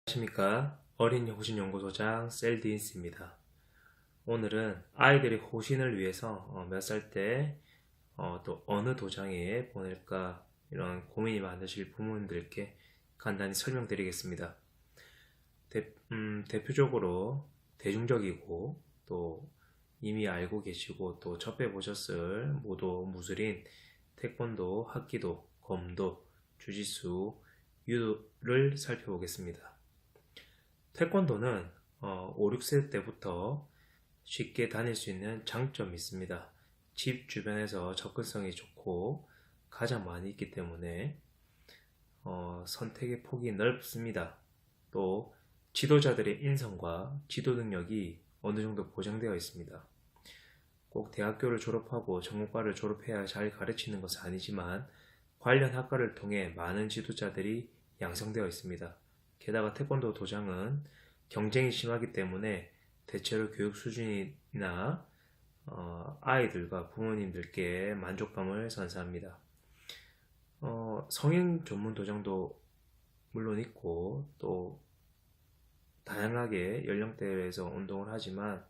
안녕하십니까. 어린이 호신연구소장 셀디인스입니다. 오늘은 아이들의 호신을 위해서 몇 살 때 또 어느 도장에 보낼까 이런 고민이 많으실 부모님들께 간단히 설명드리겠습니다. 대표적으로 대중적이고 또 이미 알고 계시고 또 접해보셨을 모두 무술인 태권도, 합기도, 검도, 주짓수, 유도를 살펴보겠습니다. 태권도는 5, 6세 때부터 쉽게 다닐 수 있는 장점이 있습니다. 집 주변에서 접근성이 좋고 가장 많이 있기 때문에 선택의 폭이 넓습니다. 또 지도자들의 인성과 지도 능력이 어느 정도 보장되어 있습니다. 꼭 대학교를 졸업하고 전문과를 졸업해야 잘 가르치는 것은 아니지만 관련 학과를 통해 많은 지도자들이 양성되어 있습니다. 게다가 태권도 도장은 경쟁이 심하기 때문에 대체로 교육 수준이나 아이들과 부모님들께 만족감을 선사합니다. 성인 전문 도장도 물론 있고 또 다양하게 연령대에서 운동을 하지만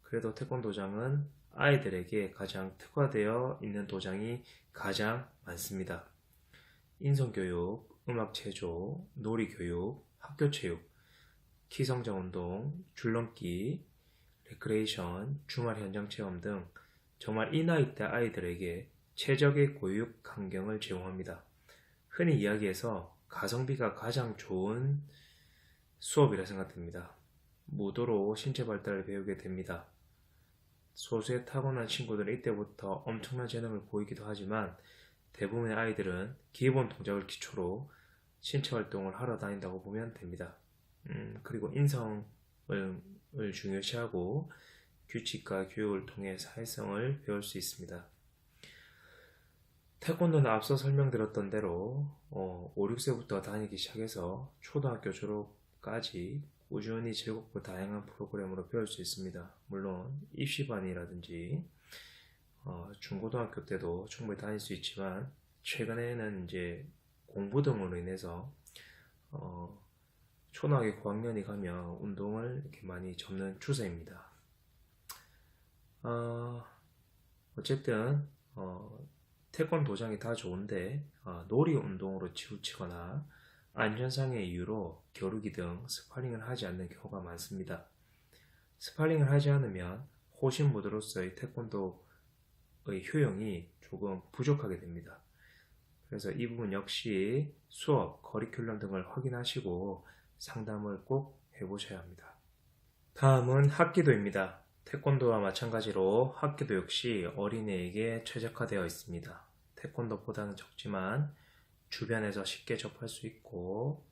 그래도 태권도장은 아이들에게 가장 특화되어 있는 도장이 가장 많습니다. 인성교육, 음악체조, 놀이교육, 학교체육, 키성장운동, 줄넘기, 레크레이션, 주말 현장체험 등 정말 이 나이 대 아이들에게 최적의 교육 환경을 제공합니다. 흔히 이야기해서 가성비가 가장 좋은 수업이라 생각됩니다. 무도로 신체 발달을 배우게 됩니다. 소수의 타고난 친구들은 이때부터 엄청난 재능을 보이기도 하지만 대부분의 아이들은 기본 동작을 기초로 신체 활동을 하러 다닌다고 보면 됩니다. 그리고 인성을 중요시하고 규칙과 교육을 통해 사회성을 배울 수 있습니다. 태권도는 앞서 설명드렸던 대로 5, 6세부터 다니기 시작해서 초등학교 졸업까지 꾸준히 즐겁고 다양한 프로그램으로 배울 수 있습니다. 물론 입시반이라든지 중고등학교 때도 충분히 다닐 수 있지만 최근에는 이제 공부 등으로 인해서 초등학교 고학년이 가면 운동을 이렇게 많이 접는 추세입니다. 어쨌든 태권도 도장이 다 좋은데 놀이 운동으로 치우치거나 안전상의 이유로 겨루기 등 스파링을 하지 않는 경우가 많습니다. 스파링을 하지 않으면 호신 무드로서의 태권도의 효용이 조금 부족하게 됩니다. 그래서 이 부분 역시 수업, 커리큘럼 등을 확인하시고 상담을 꼭 해보셔야 합니다. 다음은 합기도입니다. 태권도와 마찬가지로 합기도 역시 어린이에게 최적화되어 있습니다. 태권도보다는 적지만 주변에서 쉽게 접할 수 있고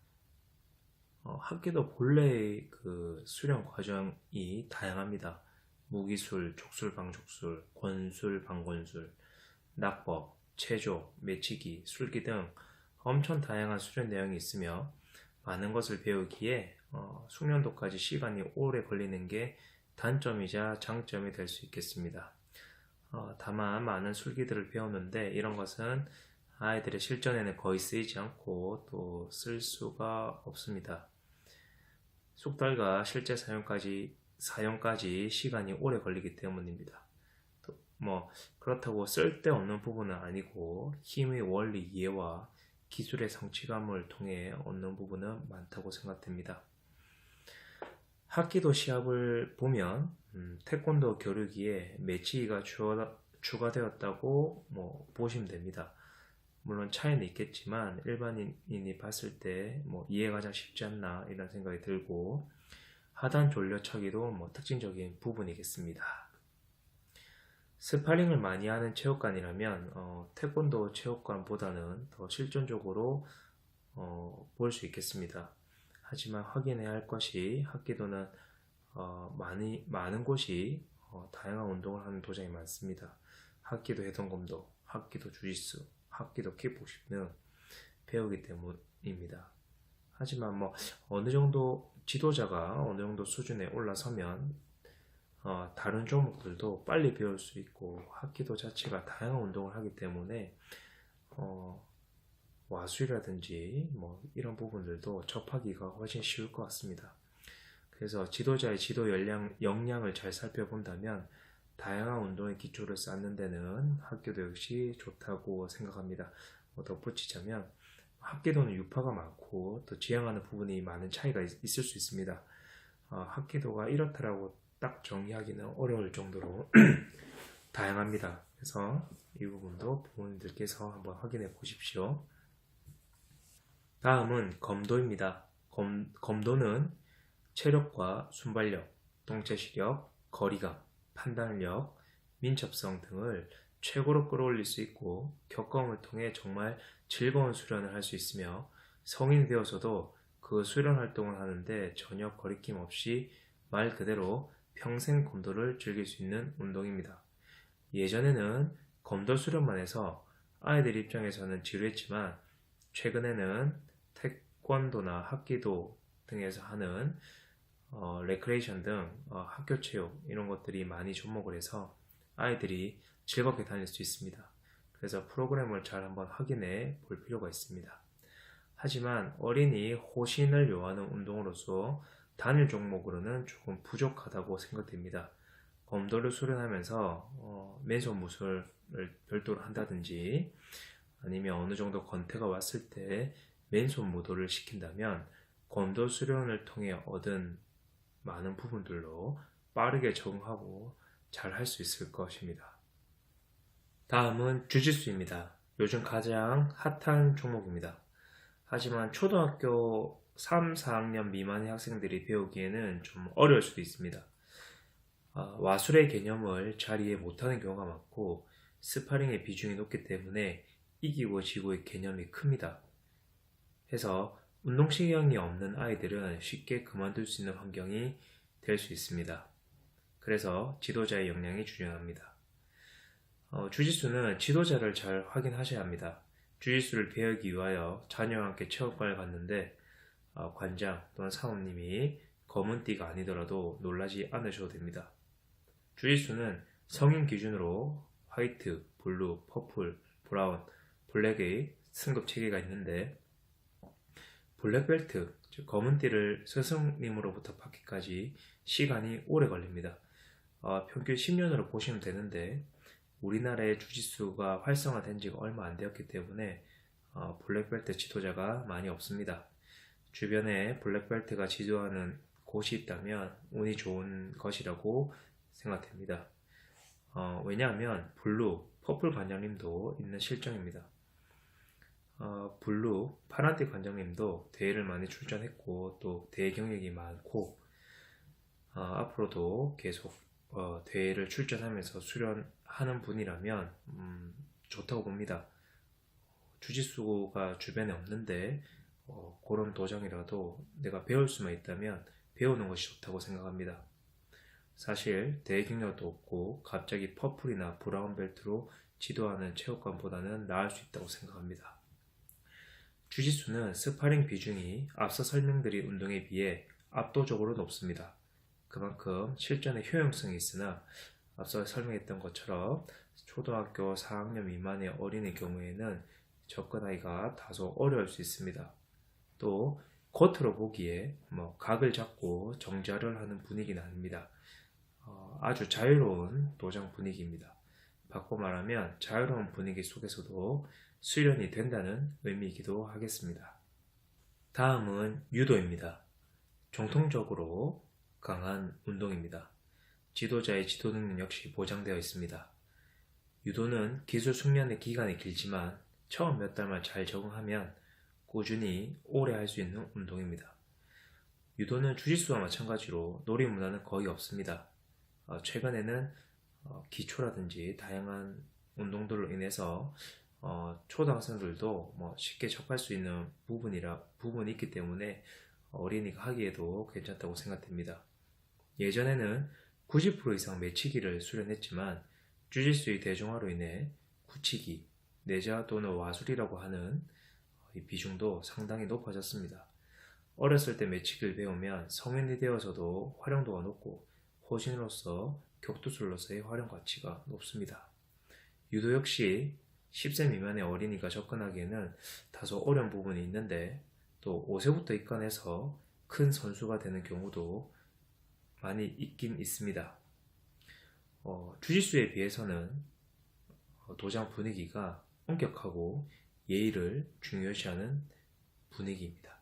합기도 본래의 그 수련 과정이 다양합니다. 무기술, 족술, 방족술, 권술, 방권술, 낙법, 체조, 매치기, 술기 등 엄청 다양한 수련 내용이 있으며 많은 것을 배우기에 숙련도까지 시간이 오래 걸리는 게 단점이자 장점이 될 수 있겠습니다. 다만 많은 술기들을 배우는데 이런 것은 아이들의 실전에는 거의 쓰이지 않고 또 쓸 수가 없습니다. 숙달과 실제 사용까지 시간이 오래 걸리기 때문입니다. 그렇다고 쓸데없는 부분은 아니고 힘의 원리 이해와 기술의 성취감을 통해 얻는 부분은 많다고 생각됩니다. 합기도 시합을 보면 태권도 겨루기에 매치기가 추가되었다고 보시면 됩니다. 물론 차이는 있겠지만 일반인이 봤을 때 이해가 가장 쉽지 않나 이런 생각이 들고 하단 졸려차기도 특징적인 부분이겠습니다. 스파링을 많이 하는 체육관이라면 태권도 체육관보다는 더 실전적으로 볼 수 있겠습니다. 하지만 확인해야 할 것이 합기도는 많은 곳이 다양한 운동을 하는 도장이 많습니다. 합기도 해동검도, 합기도 주짓수, 합기도 킥복싱 등 배우기 때문입니다. 하지만 어느 정도 지도자가 어느 정도 수준에 올라서면 다른 종목들도 빨리 배울 수 있고 합기도 자체가 다양한 운동을 하기 때문에 와수라든지 뭐 이런 부분들도 접하기가 훨씬 쉬울 것 같습니다. 그래서 지도자의 지도 역량을 잘 살펴본다면 다양한 운동의 기초를 쌓는 데는 합기도 역시 좋다고 생각합니다. 덧붙이자면 합기도는 유파가 많고 또 지향하는 부분이 많은 차이가 있을 수 있습니다. 합기도가 이렇다라고 딱 정의하기는 어려울 정도로 다양합니다. 그래서 이 부분도 부모님들께서 한번 확인해 보십시오. 다음은 검도입니다. 검도는 체력과 순발력, 동체시력, 거리감, 판단력, 민첩성 등을 최고로 끌어올릴 수 있고 겪어움을 통해 정말 즐거운 수련을 할 수 있으며 성인이 되어서도 그 수련 활동을 하는데 전혀 거리낌 없이 말 그대로 평생 검도를 즐길 수 있는 운동입니다. 예전에는 검도 수련만 해서 아이들 입장에서는 지루했지만 최근에는 태권도나 합기도 등에서 하는 레크레이션 등 학교 체육 이런 것들이 많이 접목을 해서 아이들이 즐겁게 다닐 수 있습니다. 그래서 프로그램을 잘 한번 확인해 볼 필요가 있습니다. 하지만 어린이 호신을 요하는 운동으로서 단일 종목으로는 조금 부족하다고 생각됩니다. 검도를 수련하면서 맨손 무술을 별도로 한다든지 아니면 어느 정도 권태가 왔을 때 맨손 무도를 시킨다면 검도 수련을 통해 얻은 많은 부분들로 빠르게 적응하고 잘 할 수 있을 것입니다. 다음은 주짓수입니다. 요즘 가장 핫한 종목입니다. 하지만 초등학교 3, 4학년 미만의 학생들이 배우기에는 좀 어려울 수도 있습니다. 와술의 개념을 잘 이해 못하는 경우가 많고 스파링의 비중이 높기 때문에 이기고 지고의 개념이 큽니다. 해서 운동신경이 없는 아이들은 쉽게 그만둘 수 있는 환경이 될 수 있습니다. 그래서 지도자의 역량이 중요합니다. 주짓수는 지도자를 잘 확인하셔야 합니다. 주짓수를 배우기 위하여 자녀와 함께 체육관을 갔는데 관장 또는 사모님이 검은 띠가 아니더라도 놀라지 않으셔도 됩니다. 주짓수는 성인 기준으로 화이트, 블루, 퍼플, 브라운, 블랙의 승급 체계가 있는데 블랙벨트, 즉 검은 띠를 스승님으로부터 받기까지 시간이 오래 걸립니다. 평균 10년으로 보시면 되는데 우리나라의 주짓수가 활성화된 지가 얼마 안 되었기 때문에 블랙벨트 지도자가 많이 없습니다. 주변에 블랙벨트가 지도하는 곳이 있다면 운이 좋은 것이라고 생각됩니다. 왜냐하면 블루, 퍼플 관장님도 있는 실정입니다. 블루, 파란띠 관장님도 대회를 많이 출전했고 또 대회 경력이 많고 앞으로도 계속 대회를 출전하면서 수련하는 분이라면 좋다고 봅니다. 주짓수가 주변에 없는데 그런 도장이라도 내가 배울 수만 있다면 배우는 것이 좋다고 생각합니다. 사실 대회 경력도 없고 갑자기 퍼플이나 브라운 벨트로 지도하는 체육관보다는 나을 수 있다고 생각합니다. 주짓수는 스파링 비중이 앞서 설명드린 운동에 비해 압도적으로 높습니다. 그만큼 실전에 효용성이 있으나 앞서 설명했던 것처럼 초등학교 4학년 미만의 어린의 경우에는 접근하기가 다소 어려울 수 있습니다. 또 겉으로 보기에 각을 잡고 정자를 하는 분위기는 아닙니다. 아주 자유로운 도장 분위기입니다. 바꿔 말하면 자유로운 분위기 속에서도 수련이 된다는 의미이기도 하겠습니다. 다음은 유도입니다. 정통적으로 강한 운동입니다. 지도자의 지도 능력 역시 보장되어 있습니다. 유도는 기술 숙련의 기간이 길지만 처음 몇 달만 잘 적응하면 꾸준히 오래 할 수 있는 운동입니다. 유도는 주짓수와 마찬가지로 놀이 문화는 거의 없습니다. 최근에는 기초라든지 다양한 운동들로 인해서 초등학생들도 쉽게 접할 수 있는 부분이 있기 때문에 어린이가 하기에도 괜찮다고 생각됩니다. 예전에는 90% 이상 매치기를 수련했지만 주짓수의 대중화로 인해 굳히기, 내자 또는 와술이라고 하는 이 비중도 상당히 높아졌습니다. 어렸을 때 매치기를 배우면 성인이 되어서도 활용도가 높고 호신으로서 격투술로서의 활용 가치가 높습니다. 유도 역시 10세 미만의 어린이가 접근하기에는 다소 어려운 부분이 있는데 또 5세부터 입관해서 큰 선수가 되는 경우도 많이 있긴 있습니다. 주짓수에 비해서는 도장 분위기가 엄격하고 예의를 중요시하는 분위기입니다.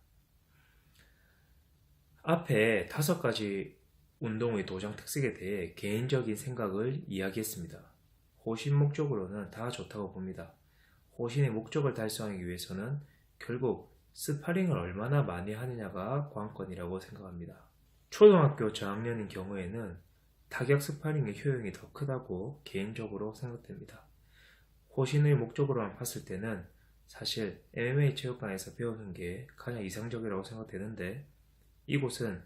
앞에 5가지 운동의 도장 특색에 대해 개인적인 생각을 이야기했습니다. 호신 목적으로는 다 좋다고 봅니다. 호신의 목적을 달성하기 위해서는 결국 스파링을 얼마나 많이 하느냐가 관건이라고 생각합니다. 초등학교 저학년인 경우에는 타격 스파링의 효용이 더 크다고 개인적으로 생각됩니다. 호신의 목적으로만 봤을 때는 사실 MMA 체육관에서 배우는 게 가장 이상적이라고 생각되는데 이곳은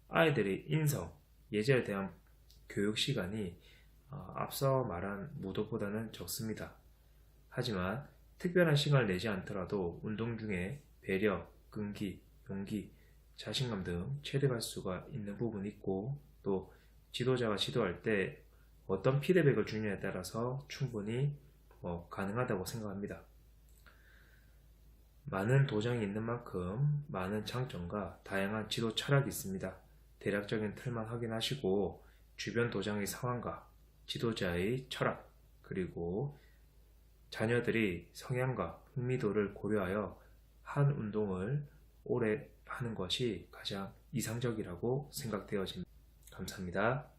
아이들의 인성, 예절에 대한 교육 시간이 앞서 말한 무도보다는 적습니다. 하지만 특별한 시간을 내지 않더라도 운동 중에 배려, 끈기, 용기, 자신감 등 체득할 수가 있는 부분이 있고 또 지도자가 지도할 때 어떤 피드백을 주느냐에 따라서 충분히 가능하다고 생각합니다. 많은 도장이 있는 만큼 많은 장점과 다양한 지도 철학이 있습니다. 대략적인 틀만 확인하시고 주변 도장의 상황과 지도자의 철학 그리고 자녀들의 성향과 흥미도를 고려하여 한 운동을 오래 하는 것이 가장 이상적이라고 생각되어집니다. 감사합니다.